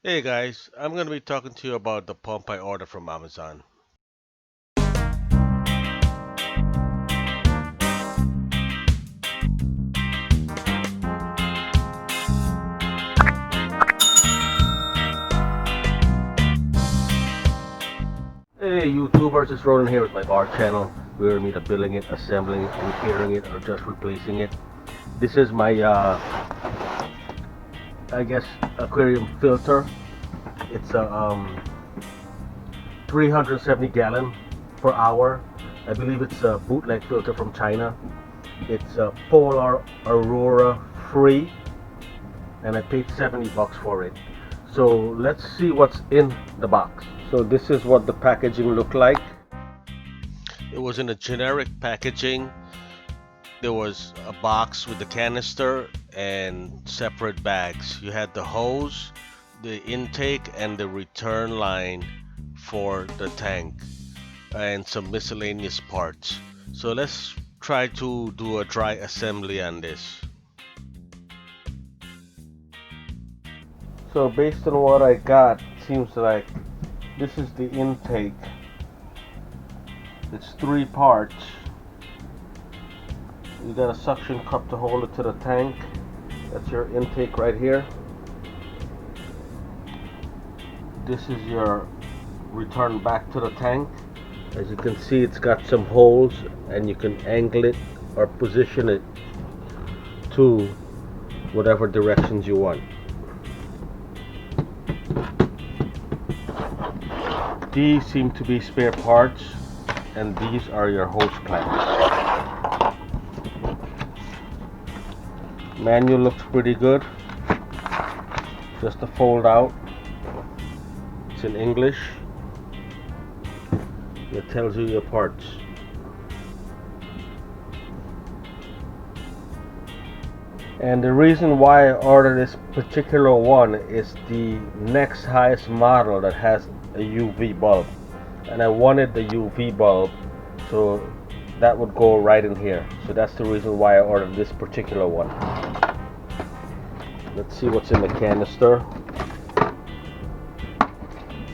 Hey guys, I'm going to be talking to you about the pump I ordered from Amazon. Hey YouTubers, it's Ronan here with my bar channel. We're either building it, assembling it, repairing it, or just replacing it. This is my, I guess, aquarium filter. It's a 370 gallon per hour. I believe it's a bootleg filter from China. It's a Polar Aurora free, and I paid 70 bucks for it. So let's see what's in the box. So this is what the packaging looked like. It was in a generic packaging. There was a box with the canister and separate bags. You had the hose, the intake, and the return line for the tank, and some miscellaneous parts. So let's try to do a dry assembly on this. So based on what I got, seems like this is the intake. It's three parts. You got a suction cup to hold it to the tank. That's your intake right here. This is your return back to the tank. As you can see, it's got some holes, and you can angle it or position it to whatever directions you want. These seem to be spare parts, and these are your hose clamps. Manual looks pretty good. Just a fold out. It's in English. It tells you your parts. And the reason why I ordered this particular one is the next highest model that has a UV bulb, and I wanted the UV bulb, so that would go right in here. So that's the reason why I ordered this particular one. Let's see what's in the canister.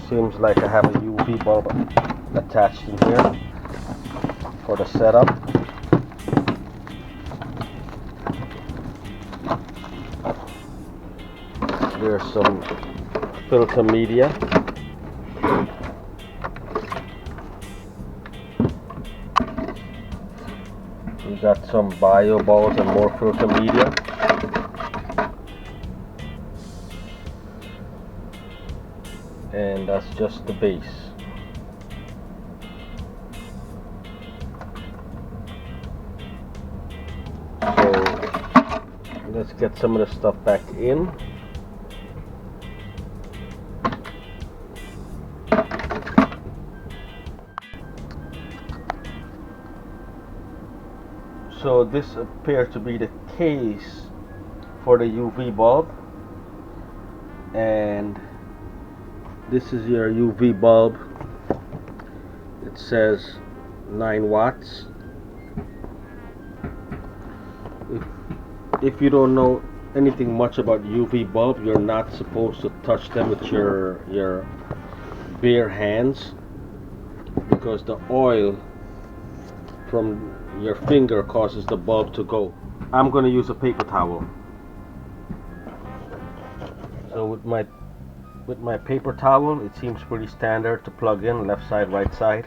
Seems like I have a UV bulb attached in here for the setup. There's some filter media. We got some bio balls and more filter media. And that's just the base. So let's get some of the stuff back in. So this appears to be the case for the UV bulb, and this is your UV bulb. It says 9 watts. If you don't know anything much about UV bulb, you're not supposed to touch them with your bare hands, because the oil from your finger causes the bulb to go. I'm going to use a paper towel. So with my paper towel, it seems pretty standard to plug in left side, right side,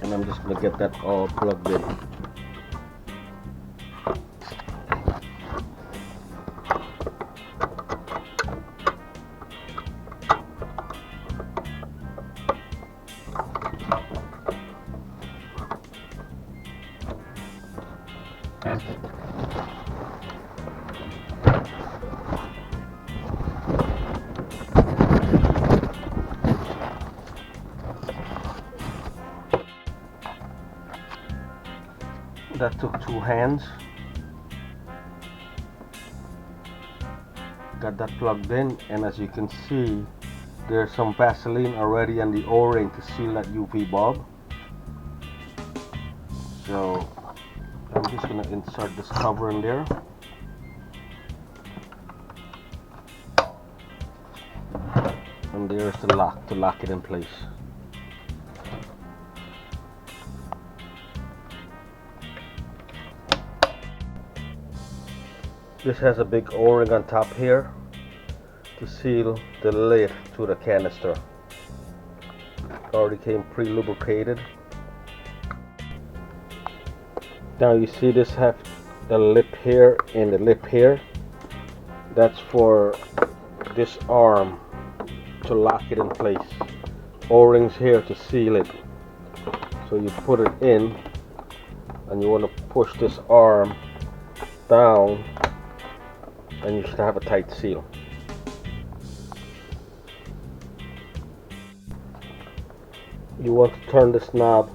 and I'm just going to get that all plugged in. That took 2 hands. Got that plugged in, and as you can see, there's some Vaseline already on the O-ring to seal that UV bulb. So I'm just going to insert this cover in there. And there's the lock to lock it in place. This has a big O-ring on top here to seal the lid to the canister. Already came pre-lubricated. Now you see this have the lip here and the lip here. That's for this arm to lock it in place. O-rings here to seal it. So you put it in and you want to push this arm down and you should have a tight seal. You want to turn this knob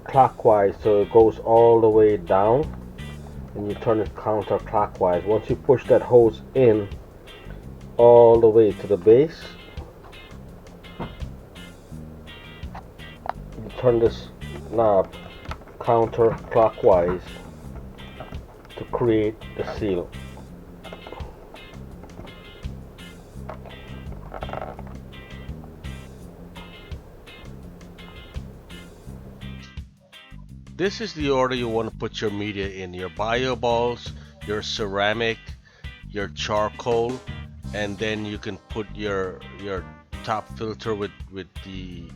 clockwise so it goes all the way down, and you turn it counterclockwise. Once you push that hose in all the way to the base, you turn this knob counterclockwise to create the seal. This is the order you want to put your media in: your bio balls, your ceramic, your charcoal, and then you can put your top filter with the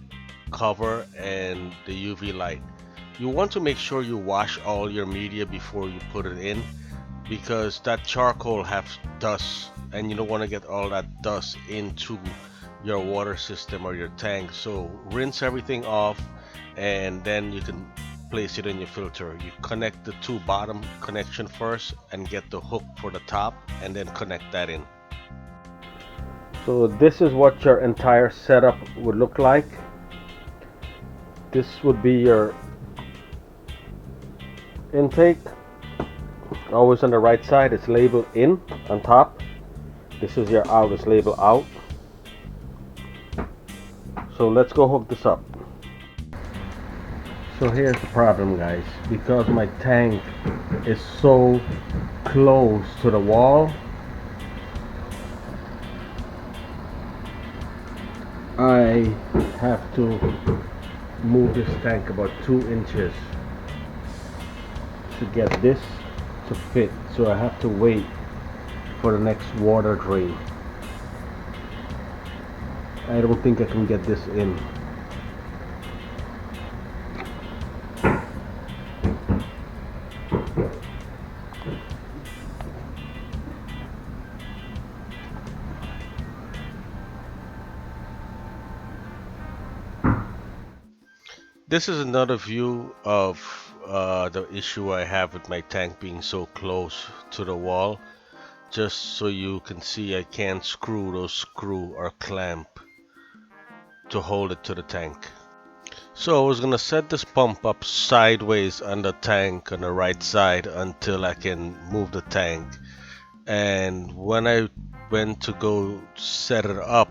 cover and the UV light. You want to make sure you wash all your media before you put it in, because that charcoal has dust and you don't want to get all that dust into your water system or your tank. So rinse everything off and then you can place it in your filter. You connect the two bottom connection first and get the hook for the top and then connect that in. So this is what your entire setup would look like. This would be your intake. Always on the right side, it's labeled in on top. This is your out, it's labeled out. So let's go hook this up. So here's the problem, guys. Because my tank is so close to the wall, I have to move this tank about 2 inches to get this to fit. So I have to wait for the next water drain. I don't think I can get this in. This is another view of the issue I have with my tank being so close to the wall. Just so you can see, I can't screw those screw or clamp to hold it to the tank. So I was gonna set this pump up sideways on the tank on the right side until I can move the tank. And when I went to go set it up,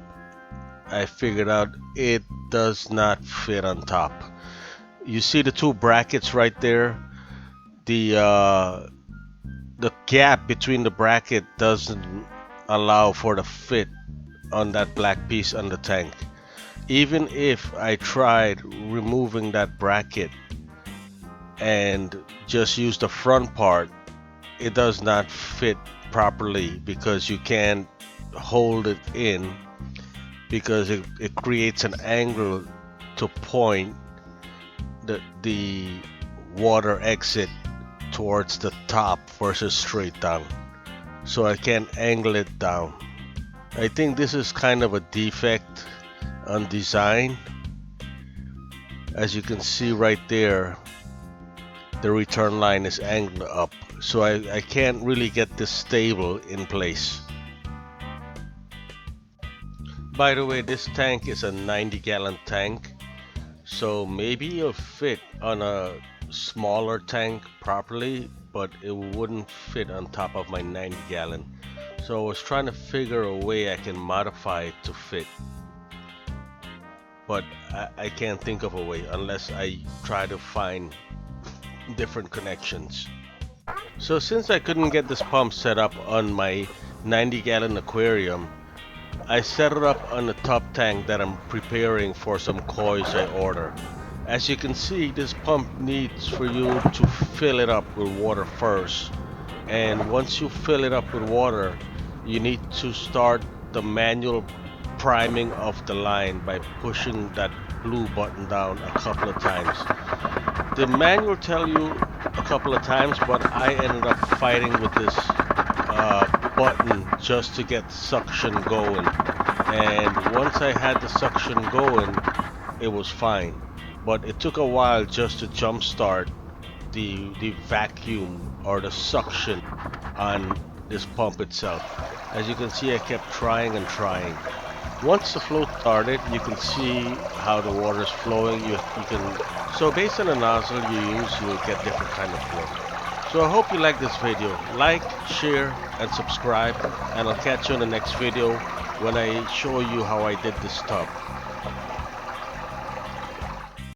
I figured out it does not fit on top. You see the two brackets right there? The gap between the bracket doesn't allow for the fit on that black piece on the tank. Even if I tried removing that bracket and just use the front part, it does not fit properly because you can't hold it in, because it creates an angle to point the water exit towards the top versus straight down. So I can't angle it down. I think this is kind of a defect on design. As you can see right there, the return line is angled up, so I can't really get this stable in place. By the way, this tank is a 90-gallon tank, so maybe it'll fit on a smaller tank properly, but it wouldn't fit on top of my 90-gallon. So I was trying to figure a way I can modify it to fit, but I can't think of a way unless I try to find different connections. So since I couldn't get this pump set up on my 90-gallon aquarium, I set it up on the top tank that I'm preparing for some coils I order. As you can see, this pump needs for you to fill it up with water first. And once you fill it up with water, you need to start the manual priming of the line by pushing that blue button down a couple of times. The manual tell you a couple of times, but I ended up fighting with this button just to get suction going. And once I had the suction going, it was fine. But it took a while just to jumpstart the vacuum or the suction on this pump itself. As you can see, I kept trying and trying. Once the flow started, you can see how the water is flowing. You can so based on the nozzle you use, you will get different kind of flow. So I hope you like this video. Like, share, and subscribe, and I'll catch you in the next video when I show you how I did this tub.